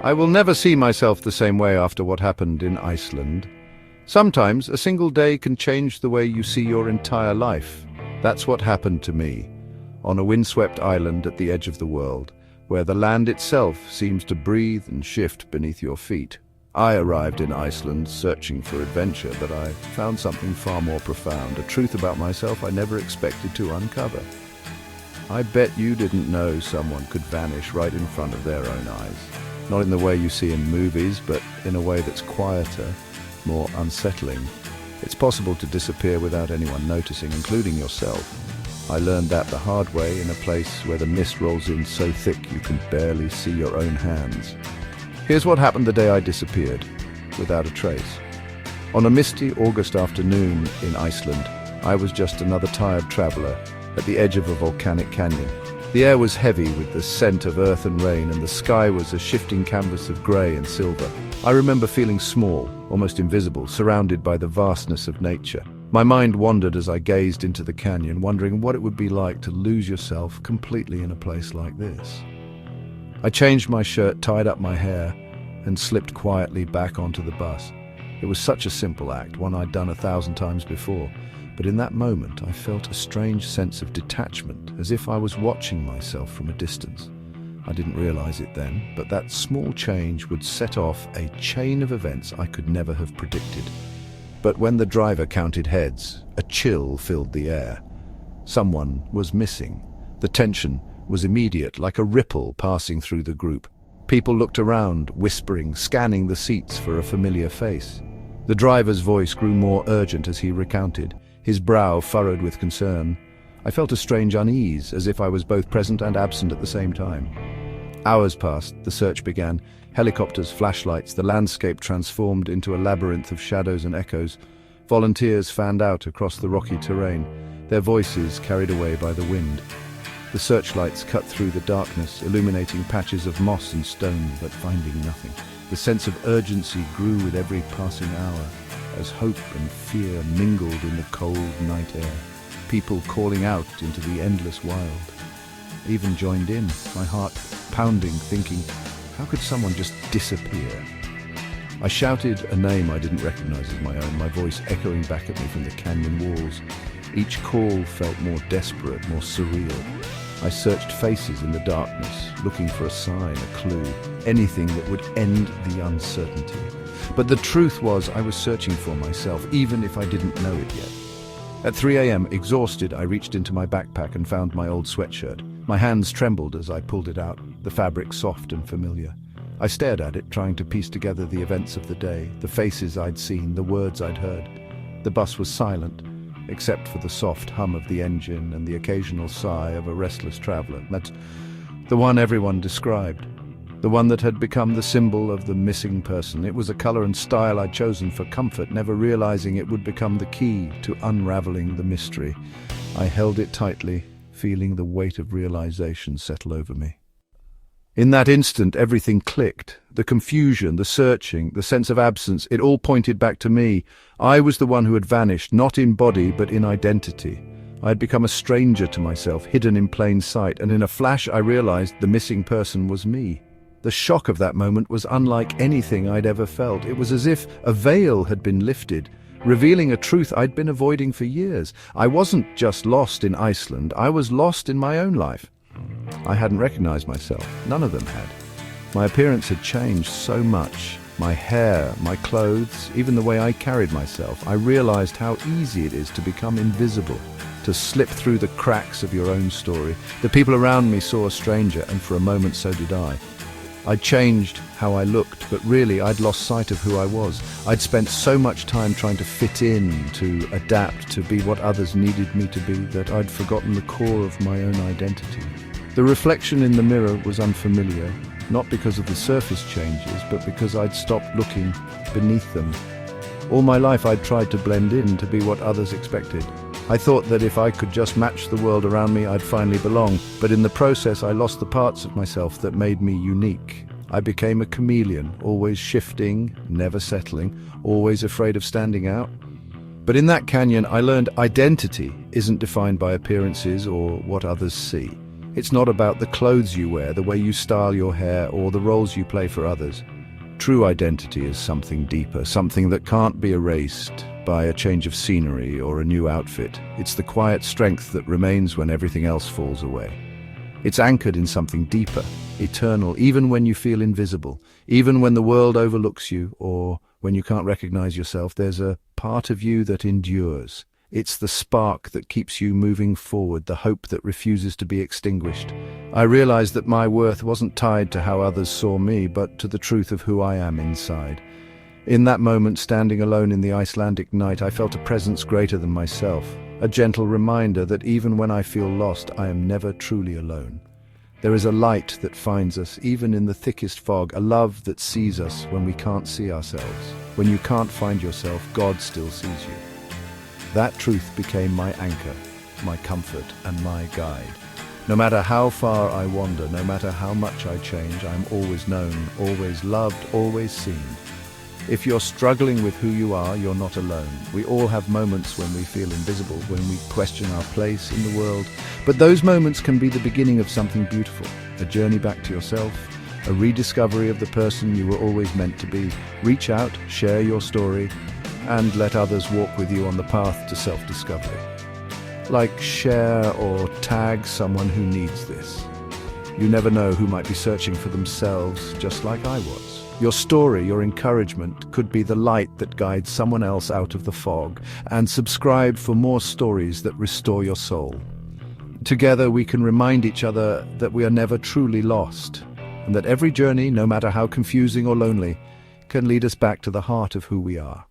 I will never see myself the same way after what happened in Iceland. Sometimes a single day can change the way you see your entire life. That's what happened to me, on a windswept island at the edge of the world, where the land itself seems to breathe and shift beneath your feet. I arrived in Iceland searching for adventure, but I found something far more profound, a truth about myself I never expected to uncover. I bet you didn't know someone could vanish right in front of their own eyes. Not in the way you see in movies, but in a way that's quieter, more unsettling. It's possible to disappear without anyone noticing, including yourself. I learned that the hard way in a place where the mist rolls in so thick you can barely see your own hands. Here's what happened the day I disappeared, without a trace. On a misty August afternoon in Iceland, I was just another tired traveler at the edge of a volcanic canyon. The air was heavy with the scent of earth and rain, and the sky was a shifting canvas of grey and silver. I remember feeling small, almost invisible, surrounded by the vastness of nature. My mind wandered as I gazed into the canyon, wondering what it would be like to lose yourself completely in a place like this. I changed my shirt, tied up my hair, and slipped quietly back onto the bus. It was such a simple act, one I'd done 1,000 times before. But in that moment, I felt a strange sense of detachment, as if I was watching myself from a distance. I didn't realize it then, but that small change would set off a chain of events I could never have predicted. But when the driver counted heads, a chill filled the air. Someone was missing. The tension was immediate, like a ripple passing through the group. People looked around, whispering, scanning the seats for a familiar face. The driver's voice grew more urgent as he recounted, his brow furrowed with concern. I felt a strange unease, as if I was both present and absent at the same time. Hours passed, the search began. Helicopters, flashlights, the landscape transformed into a labyrinth of shadows and echoes. Volunteers fanned out across the rocky terrain, their voices carried away by the wind. The searchlights cut through the darkness, illuminating patches of moss and stone, but finding nothing. The sense of urgency grew with every passing hour, as hope and fear mingled in the cold night air. People calling out into the endless wild. I even joined in, my heart pounding, thinking, how could someone just disappear? I shouted a name I didn't recognize as my own, my voice echoing back at me from the canyon walls. Each call felt more desperate, more surreal. I searched faces in the darkness, looking for a sign, a clue, anything that would end the uncertainty. But the truth was, I was searching for myself, even if I didn't know it yet. At 3 a.m., exhausted, I reached into my backpack and found my old sweatshirt. My hands trembled as I pulled it out, the fabric soft and familiar. I stared at it, trying to piece together the events of the day, the faces I'd seen, the words I'd heard. The bus was silent, except for the soft hum of the engine and the occasional sigh of a restless traveler. That's the one everyone described, the one that had become the symbol of the missing person. It was a color and style I'd chosen for comfort, never realizing it would become the key to unraveling the mystery. I held it tightly, feeling the weight of realization settle over me. In that instant, everything clicked. The confusion, the searching, the sense of absence, it all pointed back to me. I was the one who had vanished, not in body, but in identity. I had become a stranger to myself, hidden in plain sight, and in a flash I realized the missing person was me. The shock of that moment was unlike anything I'd ever felt. It was as if a veil had been lifted, revealing a truth I'd been avoiding for years. I wasn't just lost in Iceland, I was lost in my own life. I hadn't recognized myself. None of them had. My appearance had changed so much. My hair, my clothes, even the way I carried myself. I realized how easy it is to become invisible, to slip through the cracks of your own story. The people around me saw a stranger, and for a moment so did I. I'd changed how I looked, but really I'd lost sight of who I was. I'd spent so much time trying to fit in, to adapt, to be what others needed me to be, that I'd forgotten the core of my own identity. The reflection in the mirror was unfamiliar, not because of the surface changes, but because I'd stopped looking beneath them. All my life I'd tried to blend in, to be what others expected. I thought that if I could just match the world around me, I'd finally belong. But in the process, I lost the parts of myself that made me unique. I became a chameleon, always shifting, never settling, always afraid of standing out. But in that canyon, I learned identity isn't defined by appearances or what others see. It's not about the clothes you wear, the way you style your hair, or the roles you play for others. True identity is something deeper, something that can't be erased by a change of scenery or a new outfit. It's the quiet strength that remains when everything else falls away. It's anchored in something deeper, eternal, even when you feel invisible, even when the world overlooks you, or when you can't recognize yourself. There's a part of you that endures. It's the spark that keeps you moving forward, the hope that refuses to be extinguished. I realized that my worth wasn't tied to how others saw me, but to the truth of who I am inside. In that moment, standing alone in the Icelandic night, I felt a presence greater than myself, a gentle reminder that even when I feel lost, I am never truly alone. There is a light that finds us, even in the thickest fog, a love that sees us when we can't see ourselves. When you can't find yourself, God still sees you. That truth became my anchor, my comfort, and my guide. No matter how far I wander, no matter how much I change, I'm always known, always loved, always seen. If you're struggling with who you are, you're not alone. We all have moments when we feel invisible, when we question our place in the world. But those moments can be the beginning of something beautiful, a journey back to yourself, a rediscovery of the person you were always meant to be. Reach out, share your story, and let others walk with you on the path to self-discovery. Like, share or tag someone who needs this. You never know who might be searching for themselves, just like I was. Your story, your encouragement, could be the light that guides someone else out of the fog. And subscribe for more stories that restore your soul. Together we can remind each other that we are never truly lost, and that every journey, no matter how confusing or lonely, can lead us back to the heart of who we are.